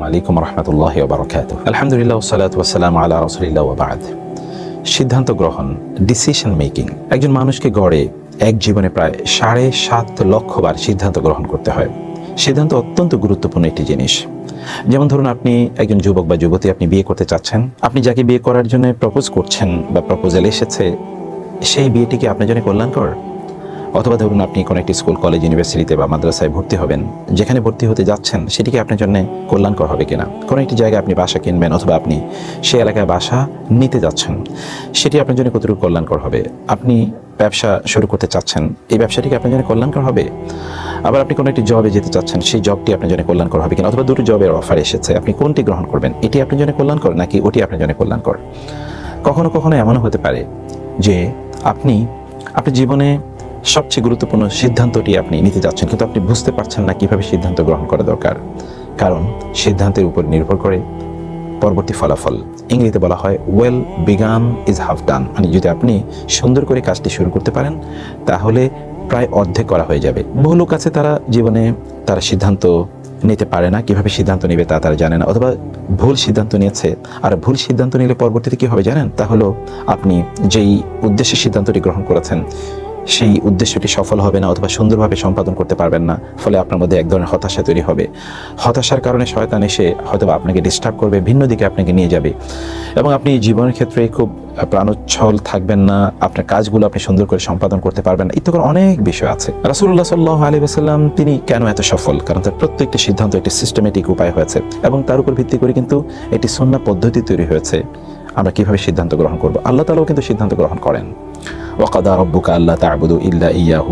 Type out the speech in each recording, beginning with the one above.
আলাইকুম রহমতুল্লাহি ওয়া বারাকাতুহু। আলহামদুলিল্লাহ ওয়াসসালাতু ওয়াসসালামু আলা রাসূলিল্লাহ ওয়া বা'দ। সিদ্ধান্ত গ্রহণ, ডিসিশন মেকিং। একজন মানুষকে গড়ে এক জীবনে প্রায় 7.5 লক্ষ বার সিদ্ধান্ত গ্রহণ করতে হয়। সিদ্ধান্ত অত্যন্ত গুরুত্বপূর্ণ একটি জিনিস। যেমন ধরুন, আপনি একজন যুবক বা যুবতী, আপনি বিয়ে করতে চাচ্ছেন। আপনি যাকে বিয়ে করার জন্য প্রপোজ করছেন বা প্রপোজাল এসেছে, সেই বিয়েটি কি আপনার জন্য কল্যাণকর? অথবা ধরুন, আপনি কোনো একটি স্কুল, কলেজ, ইউনিভার্সিটিতে বা মাদ্রাসায় ভর্তি হবেন। যেখানে ভর্তি হতে যাচ্ছেন সেটি কি আপনার জন্য কল্যাণকর হবে কিনা? কোনো একটি জায়গায় আপনি বাসা কিনবেন অথবা আপনি সেই এলাকায় বাসা নিতে যাচ্ছেন, সেটি আপনার জন্য কতটুকু কল্যাণকর হবে? আপনি ব্যবসা শুরু করতে চাচ্ছেন, এই ব্যবসাটি কি আপনার জন্য কল্যাণকর হবে? আবার আপনি কোনো একটি জবে যেতে চাচ্ছেন, সেই জবটি আপনার জন্য কল্যাণকর হবে কিনা? অথবা দুটো জবের অফার এসেছে, আপনি কোনটি গ্রহণ করবেন? এটি আপনার জন্য কল্যাণকর নাকি ওটি আপনার জন্য কল্যাণকর? কখনো কখনো এমনও হতে পারে যে আপনি জীবনে সবচেয়ে গুরুত্বপূর্ণ সিদ্ধান্তটি আপনি নিতে যাচ্ছেন, কিন্তু আপনি বুঝতে পারছেন না কিভাবে সিদ্ধান্ত গ্রহণ করা দরকার। কারণ সিদ্ধান্তের উপর নির্ভর করে পরবর্তী ফলাফল। ইংরেজিতে বলা হয় ওয়েল বিগান ইজ হাফ ডান। মানে যদি আপনি সুন্দর করে কাজটি শুরু করতে পারেন, তাহলে প্রায় অর্ধেক করা হয়ে যাবে। বহু লোক আছে, তারা জীবনে সিদ্ধান্ত নিতে পারে না, কিভাবে সিদ্ধান্ত নেবে তা তারা জানে না, অথবা ভুল সিদ্ধান্ত নিয়েছে। আর ভুল সিদ্ধান্ত নিলে পরবর্তীতে কী হবে জানেন? তা হলো, আপনি যেই উদ্দেশ্যে সিদ্ধান্তটি গ্রহণ করেছেন সেই উদ্দেশ্যটি সফল হবে না, অথবা সুন্দরভাবে সম্পাদন করতে পারবেন না। ফলে আপনার মধ্যে এক ধরনের হতাশা তৈরি হবে। হতাশার কারণে শয়তান এসে হয়তো আপনাকে ডিস্টার্ব করবে, ভিন্ন দিকে আপনাকে নিয়ে যাবে, এবং আপনি জীবনের ক্ষেত্রে খুব প্রাণোচ্ছল থাকবেন না। আপনার কাজগুলো আপনি সুন্দর করে সম্পাদন করতে পারবেন না। ইত্যাদি অনেক বিষয় আছে। রাসূলুল্লাহ সাল্লাল্লাহু আলাইহি ওয়াসাল্লাম তিনি কেন এত সফল? কারণ তার প্রত্যেকটি সিদ্ধান্ত একটি সিস্টেমেটিক উপায় হয়েছে, এবং তার উপর ভিত্তি করে কিন্তু একটি সুন্নাহ পদ্ধতি তৈরি হয়েছে আমরা কিভাবে সিদ্ধান্ত গ্রহণ করব। আল্লাহ তাআলাও কিন্তু সিদ্ধান্ত গ্রহণ করেন। وقضى ربك ألا تعبدوا إلا إياه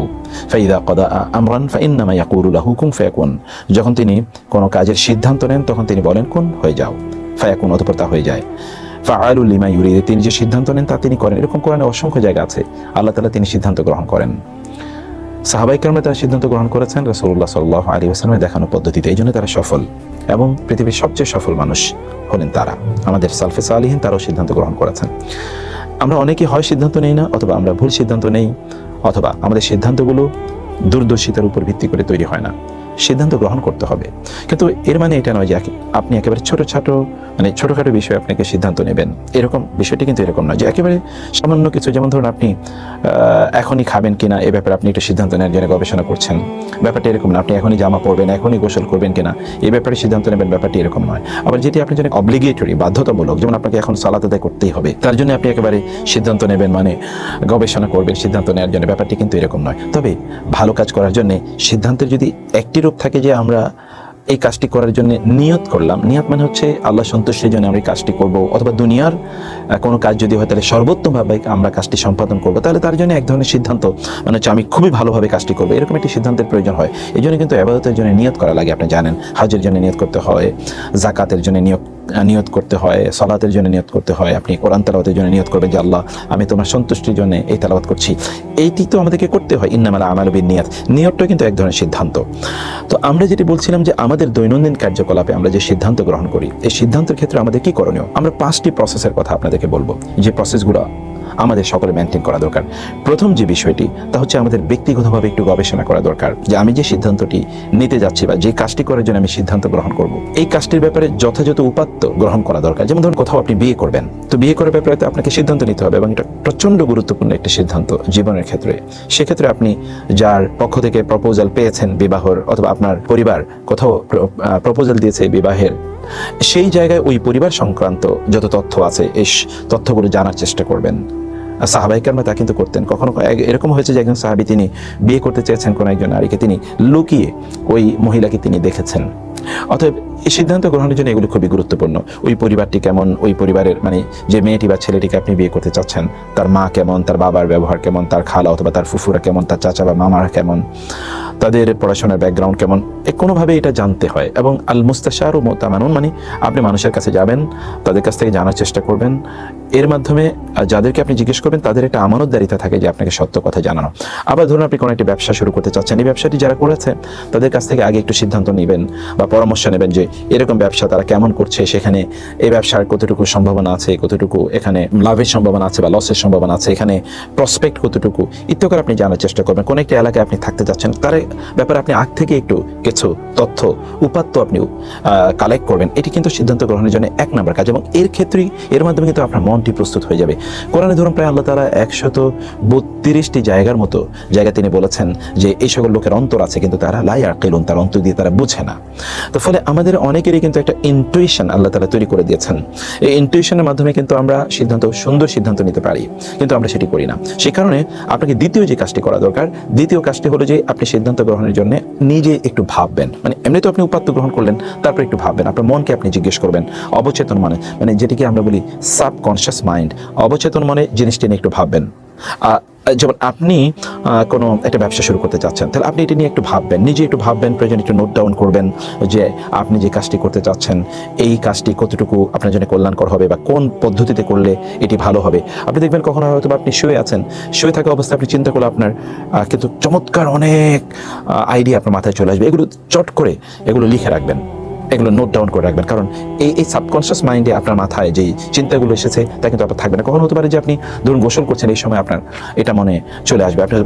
فإذا قضى أمرا فإنما يقول له كن فيكون। যখন তিনি কোনো কাজের সিদ্ধান্ত নেন, তখন তিনি বলেন কুন, হয়ে যাও, ফায়াকুন, অতঃপর তা হয়ে যায়। ফাআলুল লিমা ইউরিদ, তিনি যে সিদ্ধান্ত নেন তা তিনি করেন। এরকম কোরআনে অসংখ্য জায়গা আছে আল্লাহ তাআলা তিনি সিদ্ধান্ত গ্রহণ করেন। সাহাবায়ে কেরামরা তারা সিদ্ধান্ত গ্রহণ করেছেন রাসূলুল্লাহ সাল্লাল্লাহু আলাইহি ওয়াসাল্লামের দেখানো পদ্ধতিতে। এই জন্য তারা সফল, এবং পৃথিবীর সবচেয়ে সফল মানুষ হলেন তারা। আমাদের সালফে সালিহিন তারাও সিদ্ধান্ত গ্রহণ করেছেন। আমরা অনেকেই হয় সিদ্ধান্ত নেই না, অথবা আমরা ভুল সিদ্ধান্ত নেই, অথবা আমাদের সিদ্ধান্তগুলো দূরদর্শিতার উপর ভিত্তি করে তৈরি হয় না। সিদ্ধান্ত গ্রহণ করতে হবে, কিন্তু এর মানে এটা নয় যে আপনি একেবারে ছোটোখাটো বিষয়ে আপনাকে সিদ্ধান্ত নেবেন। এরকম বিষয়টি কিন্তু এরকম নয় যে একেবারে সামান্য কিছু, যেমন ধরুন আপনি এখনই খাবেন কিনা এ ব্যাপারে আপনি একটু সিদ্ধান্ত নেওয়ার জন্য গবেষণা করছেন। ব্যাপারটি এরকম না। আপনি এখনই জামা পরবেন, এখনই গোসল করবেন কিনা এই ব্যাপারে সিদ্ধান্ত নেবেন, ব্যাপারটি এরকম নয়। আবার যেটি আপনার জন্য অব্লিগেটরি, বাধ্যতামূলক, যেমন আপনাকে এখন সালাত আদায় করতেই হবে, তার জন্য আপনি একেবারে সিদ্ধান্ত নেবেন, মানে গবেষণা করবেন সিদ্ধান্ত নেওয়ার জন্য, ব্যাপারটি কিন্তু এরকম নয়। তবে ভালো কাজ করার জন্য সিদ্ধান্তের যদি একটি রূপ থাকে যে আমরা এই কাজটি করার জন্য নিয়ত করলাম। নিয়ত মানে হচ্ছে আল্লাহ সন্তুষ্টির জন্য আমরা এই কাজটি করব, অথবা দুনিয়ার কোনো কাজ যদি হয় তাহলে সর্বোত্তমভাবে আমরা কাজটি সম্পাদন করব, তাহলে তার জন্য এক ধরনের সিদ্ধান্ত, মানে হচ্ছে আমি খুবই ভালোভাবে কাজটি করবো, এরকম একটি সিদ্ধান্তের প্রয়োজন হয়। এই জন্য কিন্তু ইবাদতের জন্য নিয়ত করা লাগে। আপনি জানেন, হজের জন্য নিয়ত করতে হয়, যাকাতের জন্য নিয়ত করতে হয়, সালাতের জন্য নিয়ত করতে হয়। আপনি কোরআন তেলাওয়াতের জন্য নিয়ত করবেন যে আল্লাহ আমি তোমার সন্তুষ্টির জন্য এই তেলাওয়াত করছি। এইটি তো আমাদেরকে করতে হয়। ইন্নামাল আমালু বিন্নিয়াত, নিয়তটা কিন্তু এক ধরনের সিদ্ধান্ত। তো আমরা যেটি বলছিলাম যে আমাদের দৈনন্দিন কার্যকলাপে আমরা যে সিদ্ধান্ত গ্রহণ করি, এই সিদ্ধান্তের ক্ষেত্রে আমাদের কি করণীয়? আমরা 5টি প্রসেসের কথা আপনাদেরকে বলবো, যে প্রসেসগুলো আমাদের সকলে মেনটেন করা দরকার। প্রথম যে বিষয়টি, তা হচ্ছে আমাদের ব্যক্তিগতভাবে একটু গবেষণা করা দরকার যে আমি যে সিদ্ধান্তটি নিতে যাচ্ছি বা যে কাজটি করার জন্য আমি সিদ্ধান্ত গ্রহণ করব, এই কাজটির ব্যাপারে যথাযথ উপাত্ত গ্রহণ করা দরকার। যেমন ধরুন, কোথাও আপনি বিয়ে করবেন, তো বিয়ে করার ব্যাপারে তো আপনাকে সিদ্ধান্ত নিতে হবে, এবং এটা প্রচণ্ড গুরুত্বপূর্ণ একটি সিদ্ধান্ত জীবনের ক্ষেত্রে। সেক্ষেত্রে আপনি যার পক্ষ থেকে প্রপোজাল পেয়েছেন বিবাহর, অথবা আপনার পরিবার কোথাও প্রপোজাল দিয়েছে বিবাহের, সেই জায়গায় ওই পরিবার সংক্রান্ত যত তথ্য আছে এই তথ্যগুলো জানার চেষ্টা করবেন। সাহাবায়ে কেরামরা তা কিন্তু করতেন। কখনো এরকম হয়েছে যে একজন সাহাবী তিনি বিয়ে করতে চেয়েছেন কোনো একজন নারীকে, তিনি লুকিয়ে ওই মহিলাকে তিনি দেখেছেন। অতএব এই সিদ্ধান্ত গ্রহণের জন্য এগুলো খুবই গুরুত্বপূর্ণ। ওই পরিবারটি কেমন, ওই পরিবারের মানে যে মেয়েটি বা ছেলেটিকে আপনি বিয়ে করতে চাচ্ছেন, তার মা কেমন, তার বাবার ব্যবহার কেমন, তার খালা অথবা তার ফুফুরা কেমন, তার চাচা বা মামারা কেমন, তাদের পড়াশোনার ব্যাকগ্রাউন্ড কেমন, কোনোভাবে এটা জানতে হয়। এবং আল মুস্তাশারু মুতামানুন, মানে আপনি মানুষের কাছে যাবেন, তাদের কাছ থেকে জানার চেষ্টা করবেন। এর মাধ্যমে যাদেরকে আপনি জিজ্ঞেস করবেন তাদের একটা আমানতদারিতা থাকে যে আপনাকে সত্য কথা জানানো। আবার ধরুন আপনি কোনো একটি ব্যবসা শুরু করতে চাচ্ছেন, এই ব্যবসাটি যারা করেছে তাদের কাছ থেকে আগে একটু সিদ্ধান্ত নেবেন বা পরামর্শ নেবেন যে এরকম ব্যবসা তারা কেমন করছে, সেখানে এই ব্যবসার কতটুকু সম্ভাবনা আছে, কতটুকু এখানে লাভের সম্ভাবনা আছে বা লসের সম্ভাবনা আছে, এখানে প্রসপেক্ট কতটুকু ইত্যাদি আপনি জানার চেষ্টা করবেন। কোন একটি এলাকায় আপনি থাকতে যাচ্ছেন, তার ব্যাপারে আপনি আগ থেকে একটু কিছু তথ্য উপাত্ত আপনি কালেক্ট করবেন, এটি কিন্তু সিদ্ধান্ত গ্রহণের জন্য 1 নম্বর কাজ। এবং এর মাধ্যমে কিন্তু আপনার মনটি প্রস্তুত হয়ে যাবে। কোরআনে ধরুন প্রায় আল্লাহ তাআলা 132টি জায়গার মতো জায়গা তিনি বলেছেন যে এই সকল লোকের অন্তর আছে কিন্তু তারা লা ইয়াকিলুন, তার অন্তর দিয়ে তারা বুঝে না। তো ফলে আমাদের অনেকেরই কিন্তু একটা ইনটুইশন আল্লাহ তাআলা তৈরি করে দিয়েছেন। এই ইনটুইশনের মাধ্যমে কিন্তু আমরা সুন্দর সিদ্ধান্ত নিতে পারি, কিন্তু আমরা সেটি করি না। সেই কারণে আপনাকে দ্বিতীয় যে কাজটি করা দরকার, দ্বিতীয় কাজটি হলো যে আপনি সিদ্ধান্ত গ্রহণের জন্য নিজে একটু ভাববেন। মানে এমনি তো আপনি উপাত্ত গ্রহণ করলেন, তারপর একটু ভাববেন, আপনার মনকে আপনি জিজ্ঞেস করবেন অবচেতন মানে যেটিকে আমরা বলি সাবকনশিয়াস মাইন্ড, অবচেতন মনে জিনিসটি নিয়ে একটু ভাববেন। যেমন আপনি কোনো একটা ব্যবসা শুরু করতে চাচ্ছেন, তাহলে আপনি এটি নিয়ে একটু ভাববেন, নিজে একটু ভাববেন, প্রয়োজন একটু নোট ডাউন করবেন যে আপনি যে কাজটি করতে চাচ্ছেন এই কাজটি কতটুকু আপনার জন্য কল্যাণকর হবে বা কোন পদ্ধতিতে করলে এটি ভালো হবে। আপনি দেখবেন কখনো হয়তো আপনি শুয়ে থাকা অবস্থায় আপনি চিন্তা করলে আপনার কিন্তু চমৎকার অনেক আইডিয়া আপনার মাথায় চলে আসবে। এগুলো চট করে এগুলো লিখে রাখবেন, এগুলো নোট ডাউন করে রাখবেন, কারণ এই সাবকনশিয়াস মাইন্ডে আপনার মাথায় যেই চিন্তাগুলো এসেছে তা কিন্তু আপনার থাকবে না। কখনো হতে পারে যে আপনি ধরুন গোসল করছেন, এই সময় আপনার এটা মনে চলে আসবে, আপনি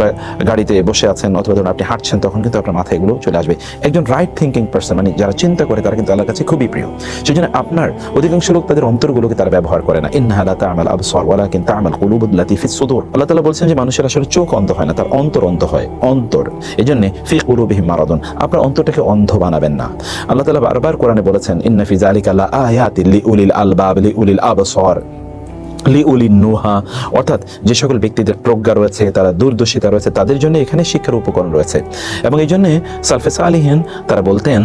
গাড়িতে বসে আছেন অথবা ধরুন আপনি হাঁটছেন, তখন কিন্তু আপনার মাথায় এগুলো চলে আসবে। একজন রাইট থিঙ্কিং পার্সন মানে যারা চিন্তা করে তারা কিন্তু আল্লাহর কাছে খুবই প্রিয়। সেই জন্য আপনার অধিকাংশ লোক তাদের অন্তরগুলোকে তারা ব্যবহার করে না। ইন্নাহা লা তা'মাল আবসার ওয়ালাকিন তা'মাল কুলুবুল্লাতী ফিস সুদূর। আল্লাহ তাআলা বলছেন যে মানুষের আসলে চোখ অন্ধ হয় না, তার অন্তর অন্ধ হয়। অন্তর, এজন্য ফি কুলুবিহিম মারাদুন, আপনার অন্তরটাকে অন্ধ বানাবেন না। আল্লাহ তাআলা বারবার কোরআনে বলেছেন ইন্না ফি যালিকা লা আয়াতিন লিউলিল আলবাব লিউলিল আবসার লিউলিন নুহা, অর্থাৎ যে সকল ব্যক্তিদের প্রজ্ঞা রয়েছে, তারা দূরদর্শিতা রয়েছে, তাদের জন্য এখানে শিক্ষার উপকরণ রয়েছে। এবং এই জন্যে সালফে সালিহিন তারা বলতেন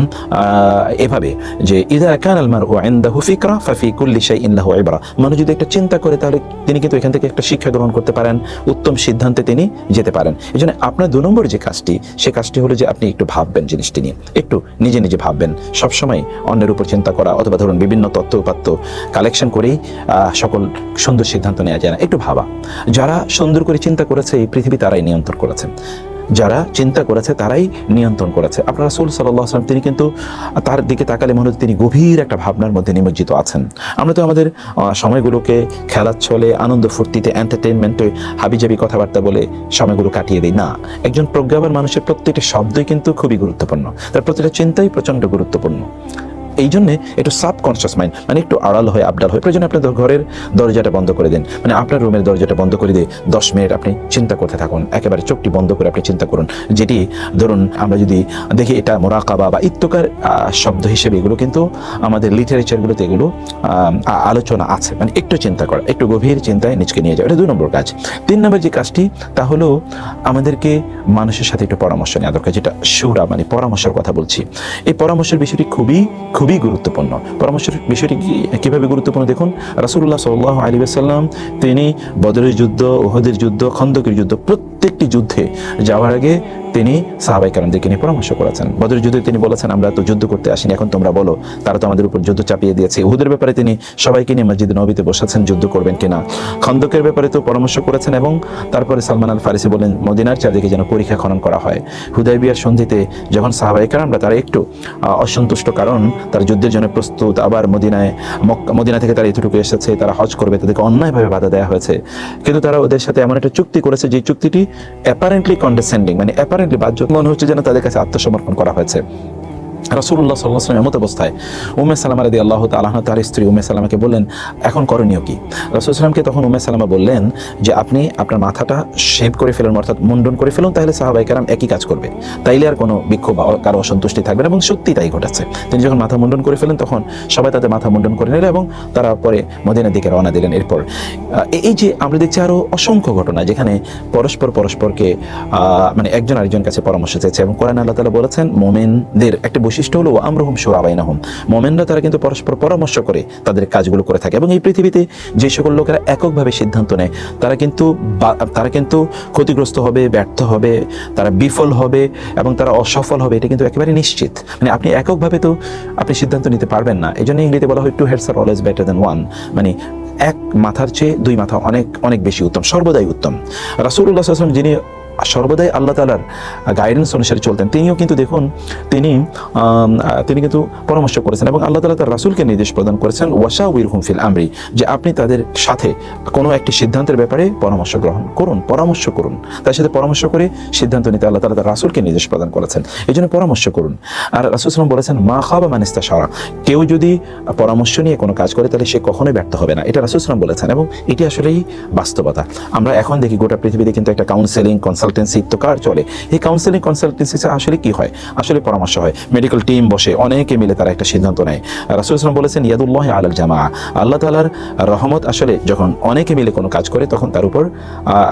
এভাবে যে ইযা কানাল মারউ ইনদাহু ফিকরা ফাফি কুল্লি শাইইন লাহু ইবরা, মানুষ যদি একটা চিন্তা করে তাহলে তিনি কিন্তু এখান থেকে একটা শিক্ষা গ্রহণ করতে পারেন, উত্তম সিদ্ধান্তে তিনি যেতে পারেন। এই জন্য আপনার 2 নম্বর যে কাজটি, সে কাজটি হলো যে আপনি একটু ভাববেন জিনিসটি নিয়ে, একটু নিজে ভাববেন। সবসময় অন্যের উপর চিন্তা করা অথবা ধরুন বিভিন্ন তথ্য উপাত্ত কালেকশন করেই সকল সুন্দর সিদ্ধান্ত নেওয়া যায় না। একটু ভাবা, যারা সুন্দর করে চিন্তা করেছে এই পৃথিবী তারাই নিয়ন্ত্রণ করেছে, যারা চিন্তা করেছে তারাই নিয়ন্ত্রণ করেছে। আপনার রাসূল সাল্লাল্লাহু আলাইহি ওয়াসাল্লাম তিনি কিন্তু তার দিকে তাকালে মনে হচ্ছে তিনি গভীর একটা ভাবনার মধ্যে নিমজ্জিত আছেন। আমরা তো আমাদের সময়গুলোকে খেলার ছলে, আনন্দ ফুর্তিতে, এন্টারটেইনমেন্টে হাবিজাবি কথাবার্তা বলে সময়গুলো কাটিয়ে দিই না। একজন প্রজ্ঞাবান মানুষের প্রত্যেকটা শব্দই কিন্তু খুবই গুরুত্বপূর্ণ, তার প্রতিটা চিন্তাই প্রচণ্ড গুরুত্বপূর্ণ। এই জন্যে একটু সাবকনশিয়াস মাইন্ড মানে একটু আড়াল হয়ে আবডাল হয়ে, প্রয়োজন আপনার ঘরের দরজাটা বন্ধ করে দিন, মানে আপনার রুমের দরজাটা বন্ধ করে দিয়ে 10 মিনিট আপনি চিন্তা করতে থাকুন, একেবারে চোখটি বন্ধ করে আপনি চিন্তা করুন। যেটি ধরুন আমরা যদি দেখি এটা মোরাকাবা বা ইত্তকার শব্দ হিসেবে এগুলো কিন্তু আমাদের লিটারেচারগুলোতে এগুলো আলোচনা আছে। মানে একটু চিন্তা করা, একটু গভীর চিন্তায় নিজকে নিয়ে যাওয়া, এটা 2 নম্বর কাজ। 3 নম্বর যে কাজটি তা হলো আমাদেরকে মানুষের সাথে একটু পরামর্শ নেওয়া দরকার, যেটা শুরা মানে পরামর্শের কথা বলছি। এই পরামর্শের বিষয়টি খুবই গুরুত্বপূর্ণ। পরামর্শের বিষয়টি কিভাবে গুরুত্বপূর্ণ দেখুন, রাসূলুল্লাহ সাল্লাল্লাহু আলাইহি ওয়াসাল্লাম তিনি বদরের যুদ্ধ, উহুদের যুদ্ধ, খন্দকের যুদ্ধ প্রত্যেকটি যুদ্ধে যাওয়ার আগে তিনি সাহাবায়ে কেরামদেরকে নিয়ে পরামর্শ করেছেন। বদরের যুদ্ধে তিনি বলেছেন আমরা তো যুদ্ধ করতে আসিনি, এখন তোমরা বলো, তারা তো আমাদের উপর যুদ্ধ চাপিয়ে দিয়েছে। উহুদের ব্যাপারে তিনি সবাইকে নিয়ে মসজিদে নববীতে বসেছেন যুদ্ধ করবেন কিনা। খন্দকের ব্যাপারে তো পরামর্শ করেছেন এবং তারপরে সালমান আল ফারিসি বলেন মদিনার চারদিকে যেন পরীক্ষা খনন করা হয়। হুদায়বিয়ার সন্ধিতে যখন সাহাবায়ে কেরামরা তারা একটু অসন্তুষ্ট, কারণ তারা যুদ্ধের জন্য প্রস্তুত, আবার মদিনা থেকে তারা এতটুকু এসেছে, তারা হজ করবে, তাদেরকে অন্যায়ভাবে বাধা দেওয়া হয়েছে, কিন্তু তারা ওদের সাথে এমন একটা চুক্তি করেছে যে চুক্তিটি অ্যাপারেন্টলি কন্ডেসেন্ডিং, মানে অ্যাপারেন্টলি বাহ্যিক মনে হচ্ছে যেন তাদের কাছে আত্মসমর্পণ করা হয়েছে। রাসূলুল্লাহ সাল্লাল্লাহু আলাইহি ওয়াসাল্লাম এমত অবস্থায় উম্মে সালামা রাদিয়াল্লাহু তাআলা আনহা তার স্ত্রী উম্মে সালামাকে বললেন এখন করণীয় কি। রাসূল সাল্লামকে তখন উম্মে সালামা বললেন যে আপনি আপনার মাথাটা শেভ করে ফেলুন, অর্থাৎ মুন্ডন করে ফেলুন, তাহলে সাহাবায়ে কেরাম একই কাজ করবে, তাইলে আর কোনো বিক্ষোভ কারো অসন্তুষ্টি থাকবে না। এবং সত্যি তাই ঘটেছে। তিনি যখন মাথা মুন্ডন করে ফেলেন তখন সবাই তাদের মাথা মুন্ডন করে নিল এবং তারা পরে মদিনার দিকে রওনা দিলেন। এরপর এই যে আমরা দেখছি আরো অসংখ্য ঘটনা যেখানে পরস্পরকে মানে একজন আরেকজন কাছে পরামর্শ চেয়েছে। এবং কোরআনে আল্লাহ তাআলা বলেছেন মুমিনদের একটা বৈশিষ্ট্য হলো আমরুহুম শুরা বাইনাহুম, মুমিনরা তারা কিন্তু পরস্পর পরামর্শ করে তাদের কাজগুলো করে থাকে। এবং এই পৃথিবীতে যে সকল লোকেরা এককভাবে সিদ্ধান্ত নেয় তারা কিন্তু ক্ষতিগ্রস্ত হবে, ব্যর্থ হবে, তারা বিফল হবে এবং তারা অসফল হবে, এটা কিন্তু একেবারে নিশ্চিত। মানে আপনি এককভাবে তো আপনি সিদ্ধান্ত নিতে পারবেন না। এই জন্য ইংরেজিতে বলা হয় 2 heads are always better than 1, মানে এক মাথার চেয়ে 2 মাথা অনেক অনেক বেশি উত্তম, সর্বদাই উত্তম। রাসূলুল্লাহ সাল্লাল্লাহু আলাইহি ওয়াসাল্লাম যিনি সর্বদাই আল্লাহ তাআলার গাইডেন্স অনুসারে চলতেন, তিনিও কিন্তু দেখুন তিনি কিন্তু পরামর্শ করেছেন এবং আল্লাহ তাআলা তার রাসূলকে নির্দেশ প্রদান করেছেন ওয়াশাউইরহুম ফিল আমরি, যে আপনি তাদের সাথে কোনো একটি সিদ্ধান্তের ব্যাপারে পরামর্শ করুন, তার সাথে পরামর্শ করে সিদ্ধান্ত নিতে আল্লাহ তাআলা তার রাসূলকে নির্দেশ প্রদান করেছেন। এই জন্য পরামর্শ করুন। আর রাসূল সাল্লাল্লাহু আলাইহি ওয়াসাল্লাম বলেছেন মা খাবা মান ইস্তাশারা, কেউ যদি পরামর্শ নিয়ে কোনো কাজ করে তাহলে সে কখনোই ব্যর্থ হবে না, এটা রাসূল সাল্লাল্লাহু আলাইহি ওয়াসাল্লাম বলেছেন এবং এটি আসলেই বাস্তবতা। আমরা এখন দেখি গোটা পৃথিবীতে কিন্তু একটা কাউন্সেলিং কনসালটেন্সি ইত্তকার চলে। এই কাউন্সেলিং কনসালটেন্সি আসলে কি হয়? আসলে পরামর্শ হয়, মেডিকেল টিম বসে, অনেকে মিলে তারা একটা সিদ্ধান্ত নেয়। রাসূল সাল্লাল্লাহু আলাইহি ওয়াসাল্লাম বলেছেন ইয়াদুল্লাহি আলাল জামাআ, আল্লাহ তাআলার রহমত আসলে যখন অনেকে মিলে কোনো কাজ করে তখন তার উপর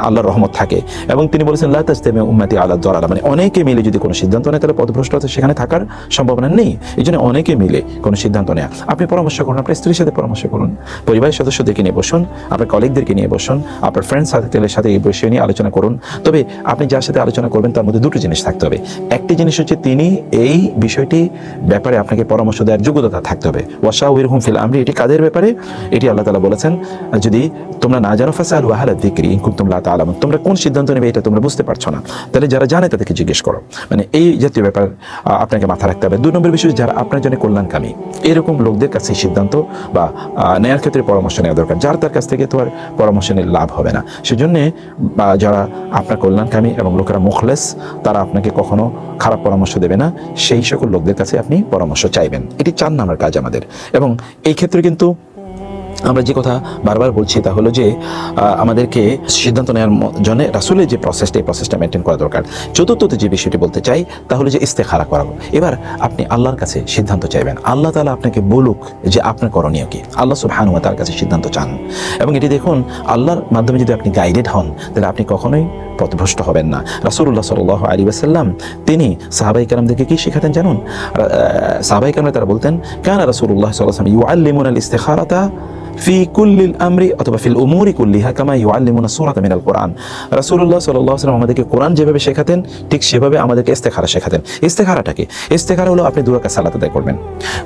আল্লাহর রহমত থাকে। এবং তিনি বলেছেন লা তাজতামি উম্মতি আলা দালালা, মানে অনেকে মিলে যদি কোনো সিদ্ধান্ত নেয় তাহলে পথভ্রষ্টতা সেখানে থাকার সম্ভাবনা নেই। এই জন্য অনেকে মিলে কোনো সিদ্ধান্ত নেয়। আপনি পরামর্শ করুন, আপনার স্ত্রীর সাথে পরামর্শ করুন, পরিবারের সদস্যদেরকে নিয়ে বসুন, আপনার কলিগদেরকে নিয়ে বসুন, আপনার ফ্রেন্ড সার্কেলের সাথে এই বিষয় নিয়ে আলোচনা করুন। তবে আপনি যার সাথে আলোচনা করবেন তার মধ্যে দুটো জিনিস থাকতে হবে। একটি জিনিস হচ্ছে তিনি এই বিষয়টি ব্যাপারে আপনাকে পরামর্শ দেওয়ার যোগ্যতা থাকতে হবে। ওয়াশাউইরহুম ফিল আমরি, এটি কাদের ব্যাপারে? এটি আল্লাহ তাআলা বলেছেন যদি তোমরা না জানো ফাসআলু আহলা যিকরি ইন কুনতুম লা তা'লামুন, তোমরা কোন সিদ্ধান্ত নেবে এটা তোমরা বুঝতে পারছো না, তাহলে যারা জানে তাদেরকে জিজ্ঞেস করো। মানে এই জাতীয় ব্যাপার আপনাকে মাথা রাখতে হবে। 2 নম্বর বিষয়, যারা আপনার জন্য কল্যাণকামী এরকম লোকদের কাছে সিদ্ধান্ত বা নেয়ার ক্ষেত্রে পরামর্শ নেওয়া দরকার, যার তার কাছ থেকে তো আর পরামর্শ নিয়ে লাভ হবে না। সেজন্য যারা আপনার কল্যাণকামী এবং লোকেরা মুখলেস, তারা আপনাকে কখনো খারাপ পরামর্শ দেবে না, সেই সকল লোকদের কাছে আপনি পরামর্শ চাইবেন। এটি 4 নম্বর কাজ আমাদের। এবং এই ক্ষেত্রে কিন্তু আমরা যে কথা বারবার বলছি তা হলো যে আমাদেরকে সিদ্ধান্ত নেওয়ার জন্য রাসূলের যে প্রসেসটা, এই প্রসেসটা মেনটেন করা দরকার। চতুর্থতে যে বিষয়টি বলতে চাই তা হলো যে ইস্তেখারা করা। এবার আপনি আল্লাহর কাছে সিদ্ধান্ত চাইবেন, আল্লাহ তাআলা আপনাকে বলুক যে আপনার করণীয় কি। আল্লাহ সুবহানাহু ওয়া তাআলার কাছে সিদ্ধান্ত চান এবং এটি দেখুন আল্লাহর মাধ্যমে যদি আপনি গাইডেড হন তাহলে আপনি কখনোই পথভ্রষ্ট হবেন না। রাসূলুল্লাহ সাল্লাল্লাহু আলাইহি ওয়াসাল্লাম তিনি সাহাবায়ে কেরামদেরকে কি শেখাতেন জানুন? সাহাবায়ে কেরামরা তারা বলতেন কানা রাসূলুল্লাহ সাল্লাল্লাহু আলাইহি ওয়াসাল্লাম ইউআল্লিমুনাল ইস্তিখারাতা ফি কুল্লিল আমরি অথবা ফিল উমুরি কুল্লিহা কামা ইউআল্লিমুনা সূরাতা মিনাল কোরআন। রাসূলুল্লাহ সাল্লাল্লাহু আলাইহি ওয়াসাল্লাম আমাদেরকে কোরআন যেভাবে শেখাতেন ঠিক সেভাবে আমাদেরকে ইস্তেখারা শেখাতেন। ইস্তেখারাটা কি? ইস্তেখারা হলো আপনি 2 রাকাত সালাত আদায় করবেন।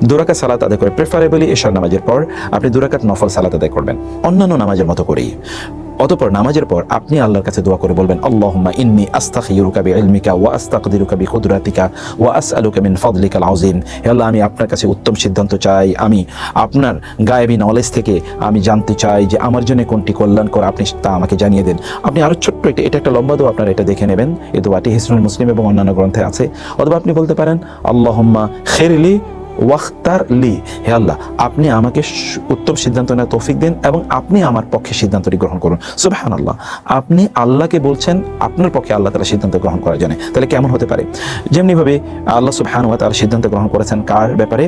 2 রাকাত সালাত আদায় করে প্রেফারেবলি ইশার নামাজের পর আপনি 2 রাকাত নফল সালাত আদায় করবেন অন্যান্য নামাজের মতো করেই। অতঃপর নামাজের পর আপনি আল্লাহর কাছে দোয়া করে বলবেন আল্লাহুম্মা ইন্নী আস্তাগফিরুকা বিইলমিকা ওয়া আস্তাকদিরুকা বিকুদরাতিকা ওয়া আসআলুকা মিন ফাদলিকাল আযীম। হে আল্লাহ, আমি আপনার কাছে উত্তম সিদ্ধান্ত চাই, আমি আপনার গায়েবী নলেজ থেকে আমি জানতে চাই যে আমার জন্য কোনটি কল্যাণকর, আপনি তা আমাকে জানিয়ে দেন। আপনি আরো ছোট্ট এটা একটা লম্বা দোয়া, আপনারা এটা দেখে নেবেন। এই দোয়াটি হিসনুল মুসলিম এবং অন্যান্য গ্রন্থে আছে। অথবা আপনি বলতে পারেন আল্লাহুম্মা খিরলি ওয়াখতার লি, হে আল্লাহ আপনি আমাকে উত্তম সিদ্ধান্ত নেওয়ার তৌফিক দেন এবং আপনি আমার পক্ষে সিদ্ধান্তটি গ্রহণ করুন। সুবহানাল্লাহ, আপনি আল্লাহকে বলছেন আপনার পক্ষে আল্লাহ তাআলা সিদ্ধান্ত গ্রহণ করার জন্য। তাহলে কেমন হতে পারে? যেমনিভাবে আল্লাহ সুবহানাহু ওয়া তাআলা সিদ্ধান্ত গ্রহণ করেছেন কার ব্যাপারে?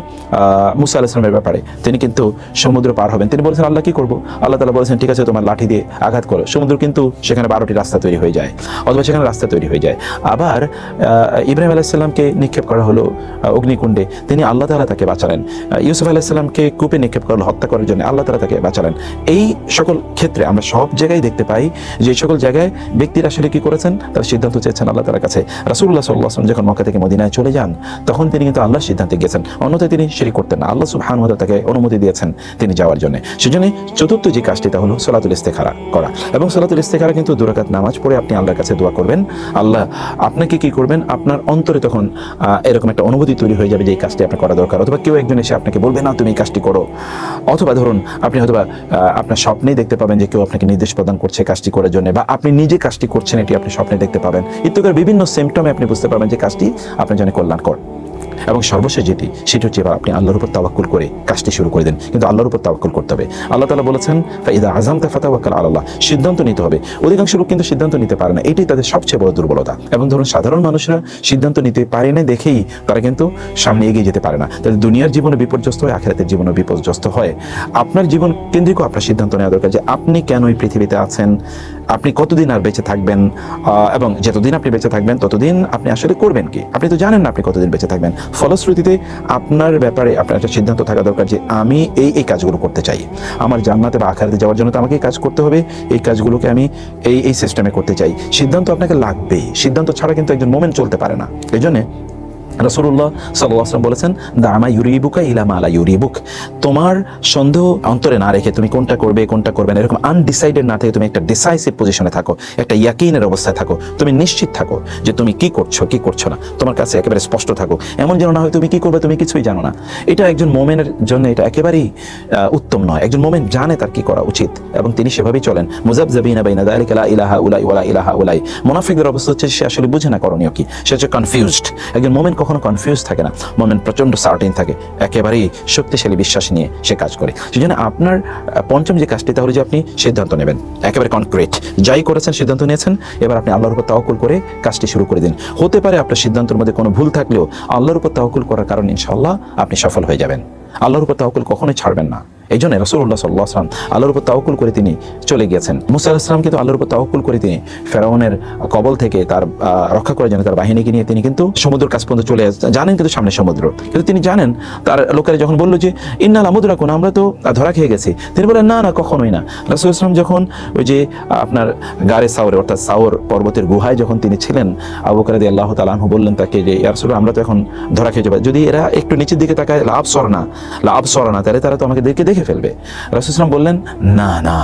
মুসা আলাইহিস সালামের ব্যাপারে। তিনি কিন্তু সমুদ্র পার হবেন, তিনি বলেছেন আল্লাহ কি করব? আল্লাহ তাআলা বলেছেন ঠিক আছে তোমার লাঠি দিয়ে আঘাত করো। সমুদ্র কিন্তু সেখানে 12টি রাস্তা তৈরি হয়ে যায় অথবা সেখানে রাস্তা তৈরি হয়ে যায়। আবার ইব্রাহিম আলাইহিস সালামকে নিক্ষেপ করা হলো অগ্নিকুণ্ডে, তিনি আল্লাহ তাআলা তাকে বাঁচালেন। ইউসুফ আলাইহিস সালামকে কূপে নিক্ষেপ করলো হত্যা করার জন্য, আল্লাহ তাআলা তাকে বাঁচালেন। এই সকল ক্ষেত্রে আমরা সব জায়গায় দেখতে পাই যে সকল জায়গায় ব্যক্তিরা আসলে কি করেছেন, তারা সিদ্ধান্ত চেয়েছেন আল্লাহ তাআলার কাছে। রাসূলুল্লাহ সাল্লাল্লাহু আলাইহি ওয়াসাল্লাম যখন মক্কা থেকে মদিনায় চলে যান তখন তিনি কিন্তু আল্লাহর সিদ্ধান্তে গেছেন, অন্যথায় তিনি শিরক করতেন না। আল্লাহ সুবহানাহু ওয়া তাআলা তাকে অনুমতি দিয়েছেন তিনি যাওয়ার জন্য। সেজন্য চতুর্থ যে কাজটি তা হলো সালাতুল ইস্তেখারা করা। এবং সালাতুল ইস্তেখারা কিন্তু 2 রাকাত নামাজ পড়ে আপনি আল্লাহর কাছে দোয়া করবেন। আল্লাহ আপনাকে কি করবেন, আপনার অন্তরে তখন এরকম একটা অনুভূতি তৈরি হয়ে যাবে যে এই কাজটি আপনার করা দরকার। অথবা কেউ একজন এসে আপনাকে বলবে না তুমি এই কাজটি করো। অথবা ধরুন আপনি হয়তোবা আপনার স্বপ্নেই দেখতে পাবেন যে কেউ আপনাকে নির্দেশ প্রদান করছে কাজটি করার জন্য, বা আপনি নিজে কাজটি করছেন এটি আপনি স্বপ্নে দেখতে পাবেন। ইত্যাদি বিভিন্ন সিমটমে আপনি বুঝতে পারবেন যে কাজটি আপনার জন্য কল্যাণকর। এবং সর্বশেষ যেটি সেটা হচ্ছে এবার আপনি আল্লাহর উপর তাওয়াক্কুল করে কাজটি শুরু করে দেন। কিন্তু আল্লাহর উপর তাওয়াক্কুল করতে হবে। আল্লাহ তাআলা বলেছেন ফাইদা আযামতা ফাতাওয়াক্কাল আলাল্লাহ, সিদ্ধান্ত নিতে হবে। অধিকাংশ লোক কিন্তু সিদ্ধান্ত নিতে পারে না, এটাই তাদের সবচেয়ে বড় দুর্বলতা। এবং ধরুন সাধারণ মানুষরা সিদ্ধান্ত নিতে পারে না দেখেই তারা কিন্তু সামনে এগিয়ে যেতে পারে না। তাদের দুনিয়ার জীবনে বিপর্যস্ত হয়, আখিরাতের জীবনে বিপর্যস্ত হয়। আপনার জীবন কেন্দ্রিক আপনার সিদ্ধান্ত নেওয়া দরকার যে আপনি কেন এই পৃথিবীতে আছেন, আপনি কতদিন আর বেঁচে থাকবেন, এবং যতদিন আপনি বেঁচে থাকবেন ততদিন আপনি আসলে করবেন কি। আপনি তো জানেন না আপনি কতদিন বেঁচে থাকবেন। ফলশ্রুতিতে আপনার ব্যাপারে আপনার একটা সিদ্ধান্ত থাকা দরকার যে আমি এই কাজগুলো করতে চাই, আমার জান্নাতে বা আখিরাতে যাওয়ার জন্য তো আমাকে এই কাজ করতে হবে, এই কাজগুলোকে আমি এই সিস্টেমে করতে চাই। সিদ্ধান্ত আপনাকে লাগবেই, সিদ্ধান্ত ছাড়া কিন্তু একজন মোমেন চলতে পারে না। এই জন্যে রাসূলুল্লাহ সাল্লাল্লাহু আলাইহি ওয়াসাল্লাম বলেছেন, দামা ইউরিবুকা ইলা মা লা ইউরিবুক, তোমার সন্দেহ অন্তরে না রেখে তুমি কোনটা করবে কোনটা করবে না এরকম আনডিসাইডেড না থেকে তুমি একটা ডিসাইসিভ পজিশনে থাকো, একটা ইয়াকিনের অবস্থায় থাকো, তুমি নিশ্চিত থাকো যে তুমি কি করছো না, তোমার কাছে একেবারে স্পষ্ট থাকো। এমন যেন না হয় তুমি কি করবে তুমি কিছুই জানো না। এটা একজন মোমেনের জন্য এটা একেবারেই উত্তম নয়। একজন মোমেন জানে তার কি করা উচিত এবং তিনি সেভাবেই চলেন। মুযাবযাবিনা বাইনা যালিকা লা ইলাহা উলাই ওয়ালা ইলাহা উলাই। মুনাফিকদের অবস্থা হচ্ছে সে আসলে বুঝে না করণীয় কি, সে হচ্ছে কনফিউজড। একজন মোমেন কখনো কনফিউজ থাকে না, মোমেন প্রচন্ড সার্টেন থাকে, একেবারেই শক্তিশালী বিশ্বাস নিয়ে সে কাজ করে। সেজন্য আপনার পঞ্চম যে কাজটি তাহলে যে আপনি সিদ্ধান্ত নেবেন, একেবারে কনক্রিট, যাই করেছেন সিদ্ধান্ত নিয়েছেন, এবার আপনি আল্লাহর উপর তাওয়াক্কুল করে কাজটি শুরু করে দিন। হতে পারে আপনার সিদ্ধান্তের মধ্যে কোনো ভুল থাকলেও আল্লাহর উপর তাওয়াক্কুল করার কারণে ইনশাআল্লাহ আপনি সফল হয়ে যাবেন। আল্লাহর উপর তাওয়াক্কুল কখনোই ছাড়বেন না। এই জন্য রাসূলুল্লাহ সাল্লাল্লাহু আলাইহি ওয়াসাল্লাম আল্লাহর উপর তাওয়াক্কুল করে তিনি চলে গিয়েছেন। মুসা আলাইহিস সালাম কিন্তু আল্লাহর উপর তাওয়াক্কুল করে তিনি ফেরাউনের কবল থেকে তার রক্ষা করার জন্য তার বাহিনীকে নিয়ে তিনি কিন্তু সমুদ্রের কাছ পর্যন্ত চলে জানেন কিন্তু সামনে সমুদ্র, কিন্তু তিনি জানেন তার লোকেরা যখন বলল যে ইন্না লামুদরাকুন, আমরা তো ধরা খেয়ে গেছি, তিনি বলেন না না কখনোই না। রাসূল সাল্লাম যখন ওই যে আপনার গারে সাওরে অর্থাৎ সাওর পর্বতের গুহায় যখন তিনি ছিলেন, আবু বকর রাদিয়াল্লাহু তাআলা আনহু বললেন তাকে যে ইয়া রাসূলুল্লাহ আমরা তো এখন ধরা খেয়ে যাব, যদি এরা একটু নিচের দিকে তাকায় লাভ সরে না তাহলে তারা তো আমাকে দেখে ফেলবে। রাসূল সাল্লাম বললেন না না,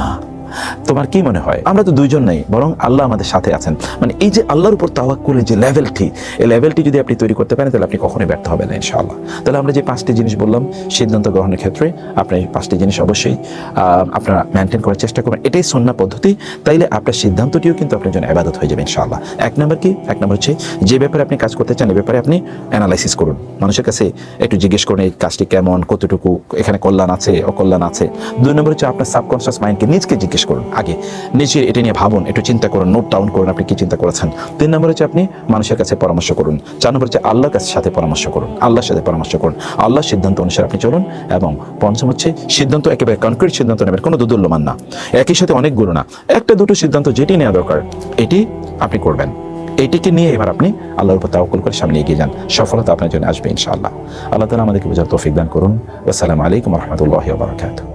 তোমার কি মনে হয় আমরা তো দুইজন নেই, বরং আল্লাহ আমাদের সাথে আছেন। মানে এই যে আল্লাহর উপর তাওয়াক্কুলের যে লেভেলটি, এই লেভেলটি যদি আপনি তৈরি করতে পারেন তাহলে আপনি কখনোই ব্যর্থ হবেন না ইনশাআল্লাহ। তাহলে আমরা যে 5টি জিনিস বললাম সিদ্ধান্ত গ্রহণের ক্ষেত্রে, আপনি এই 5টি জিনিস অবশ্যই আপনারা মেনটেন করার চেষ্টা করবেন। এটাই সুন্নাহ পদ্ধতি। তাইলে আপনার সিদ্ধান্তটিও কিন্তু আপনার জন্য ইবাদত হয়ে যাবে ইনশাআল্লাহ। এক নম্বর কি? এক নম্বর হচ্ছে যে ব্যাপারে আপনি কাজ করতে চান এই ব্যাপারে আপনি অ্যানালাইসিস করুন, মানুষের কাছে একটু জিজ্ঞেস করুন এই কাজটি কেমন, কতটুকু এখানে কল্যাণ আছে অকল্যাণ আছে। 2 নম্বর হচ্ছে আপনার সাবকনশিয়াস মাইন্ডকে নিজকে জিজ্ঞেস করুন, আগে নিজে এটা নিয়ে ভাবুন, একটু চিন্তা করুন, নোট ডাউন করুন আপনি কি চিন্তা করেছেন। 3 নম্বর হচ্ছে আপনি মানুষের কাছে পরামর্শ করুন। 4 নম্বর হচ্ছে আল্লাহর সাথে পরামর্শ করুন, আল্লাহর সাথে পরামর্শ করুন, আল্লাহর সিদ্ধান্ত অনুসারে আপনি চলুন। এবং 5ম হচ্ছে সিদ্ধান্ত একেবারে কনক্রিট সিদ্ধান্ত নেবেন, কোনো দুদুল্যমান না, একই সাথে অনেকগুলো না, একটা দুটো সিদ্ধান্ত যেটি নেওয়া দরকার এটি আপনি করবেন। এইটিকে নিয়ে এবার আপনি আল্লাহর উপর তাওয়াক্কুল করে সামনে এগিয়ে যান, সফলতা আপনার জন্য আসবে ইনশাআল্লাহ। আল্লাহ তাআলা আমাদেরকে বোঝার তৌফিক দান করুন। আসসালামু আলাইকুম ওয়া রাহমাতুল্লাহি ওয়া বারাকাতুহু।